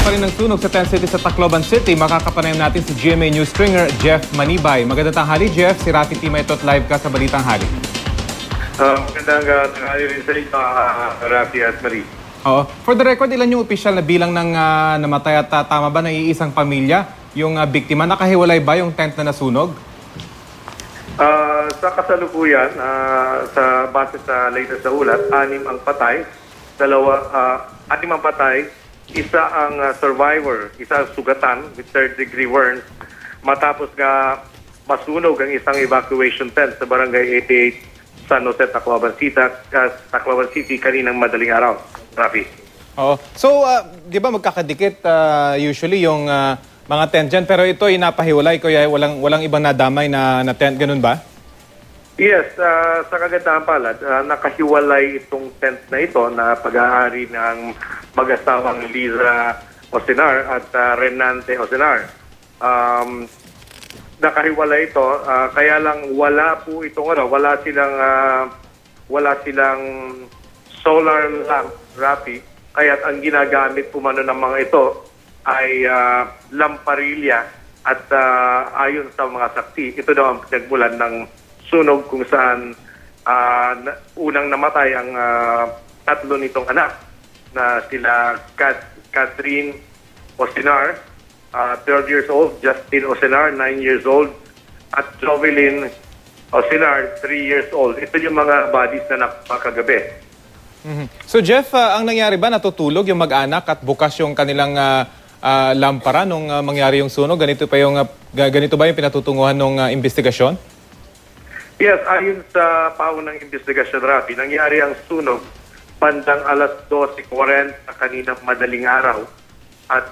pa rin ng sunog sa 10 City sa Tacloban City. Makakapanayam natin si GMA News stringer Jeff Manibay. Magandang tanghali, Jeff. Si Rafi Tima ito at live ka sa Balitang Hali. Magandang tanghali rin sa ito, Rafi at Marie. For the record, ilan yung opisyal na bilang ng namatay at tama ba na iisang pamilya? Yung biktima, nakahiwalay ba yung tent na nasunog? Sa kasalukuyan, sa base sa latest na ulat, 6 ang patay, 6 ang patay, isa ang survivor, isa ang sugatan with third-degree burns matapos nga masunog ang isang evacuation tent sa Barangay 88 San Jose, Tacloban City kaninang madaling araw. Rafi. So, di ba magkakadikit usually yung mga tent dyan, pero ito ay napahiwalay, kaya walang ibang nadamay na tent, ganun ba? Yes, sa kagandahan palad, nakahiwalay itong tent na ito na pag-aari ng mag-asawang Liza Osinar at Renante Osinar. Nakahiwalay ito, kaya lang wala po itong wala silang solar lamp, Rafi, kaya ang ginagamit po ng mga ito ay lamparilya at ayon sa mga saksi, ito daw ang pinagmulan ng sunog kung saan unang namatay ang 3 nitong anak na sila Catherine Osinar, 12 years old, Justin Osinar, 9 years old, at Jovelyn Osinar, 3 years old. Ito yung mga bodies na napakagabi. So Jeff, ang nangyari ba, natutulog yung mag-anak at bukas yung kanilang lampara nung mangyari yung sunog? Ganito ba yung pinatutunguhan ng investigasyon? Yes, ayon sa paunang investigasyon, Rafi, nangyari ang sunog bandang alas 12:40 kaninang madaling araw. At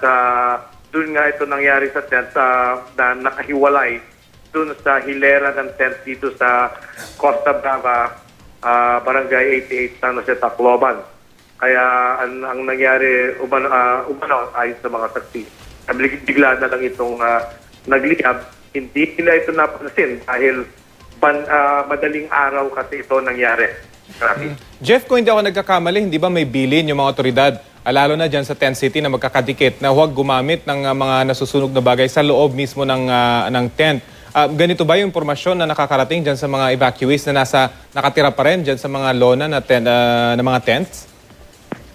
doon nga ito nangyari sa tent na nakahiwalay doon sa hilera ng tent dito sa Costa Brava, Barangay 88 San Jose, Tacloban. Kaya ang nangyari umano ayon sa mga saksi, bigla na lang itong nagliyab. Hindi nila ito napansin dahil madaling araw kasi ito nangyari. Jeff, kung hindi ako nagkakamali, hindi ba may bilin yung mga otoridad, lalo na dyan sa 10 City na magkakadikit, na huwag gumamit ng mga nasusunog na bagay sa loob mismo ng tent? Ganito ba yung impormasyon na nakakarating dyan sa mga evacuees na nakatira pa rin dyan sa mga lona na mga tents?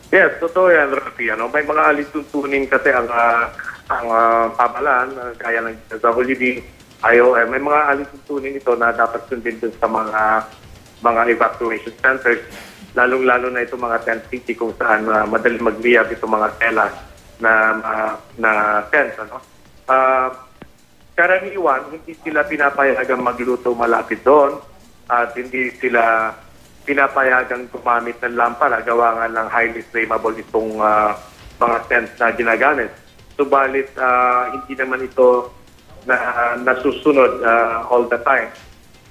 Yes, totoo yan, Rafi. May mga alituntunin kasi ang pamalaan, kaya ng WD, IOM, may mga alituntunin ito na dapat sundin dun sa mga evacuation centers, lalong-lalo na itong mga tent city kung saan madaling magliyab itong mga tela na tent. Karaniwan, hindi sila pinapayagang magluto malapit doon at hindi sila pinapayagang gumamit ng lampara, gawa nga ng highly flammable itong mga tent na ginagamit. Subalit, hindi naman ito na nasusunod all the time.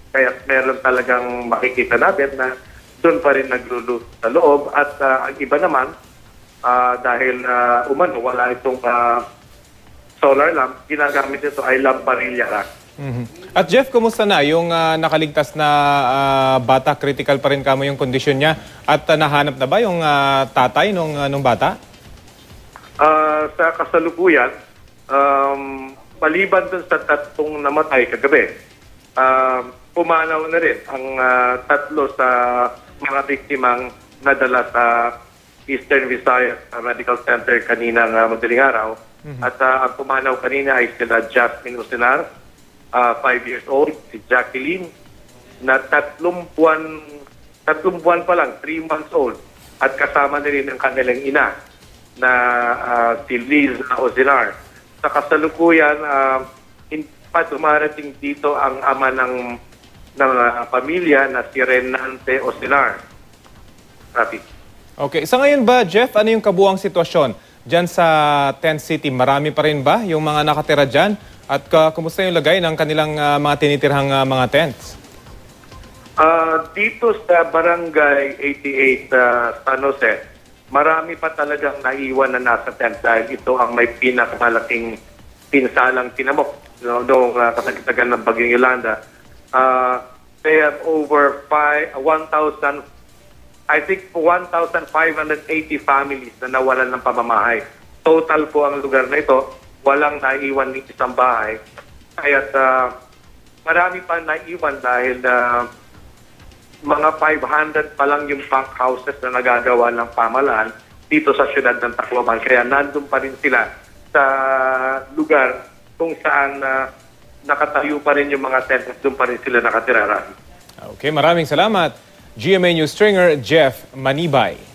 Kaya meron talagang makikita natin na doon pa rin nagluluto sa loob. At ang iba naman, dahil wala itong solar lamp, ginagamit ito ay lamparilya. At Jeff, kumusta na yung nakaligtas na bata? Critical pa rin kamo yung kondisyon niya. At nahanap na ba yung tatay nung bata? Sa kasalukuyan, maliban dun sa 3 namatay kagabi, pumanaw na rin ang 3 sa mga biktimang nadala sa Eastern Visayas Medical Center kaninang madaling araw. At ang pumanaw kanina ay sila Jasmine Osinar, 5 years old, si Jacqueline, na 3 buwan pa lang, 3 months old, at kasama na rin ang kanilang ina na si Liza Osinar. Sa kasalukuyan, hindi pa dumarating dito ang ama ng pamilya na si Renante Osinar. Rafi. Okay. Sa ngayon ba, Jeff, ano yung kabuang sitwasyon dyan sa 10 City? Marami pa rin ba yung mga nakatira dyan? At kumusta yung lagay ng kanilang mga tinitirhang mga tents? Dito sa Barangay 88 San Jose, marami pa talagang naiwan na nasa tent dahil ito ang may pinakamalaking pinsalang tinamok noong kasagsagan ng Bagyong Yolanda. They have over 1,580 families na nawalan ng pamamahay. total po ang lugar na ito. Walang naiwan ng isang bahay. Kaya't marami pa naiwan dahil mga 500 pa lang yung punk houses na nagagawa ng pamahalaan dito sa siyudad ng Tacloban. Kaya nandun pa rin sila sa lugar kung saan nakatayo pa rin yung mga tents, doon pa rin sila nakatira. Okay, maraming salamat. GMA News Stringer Jeff Manibay.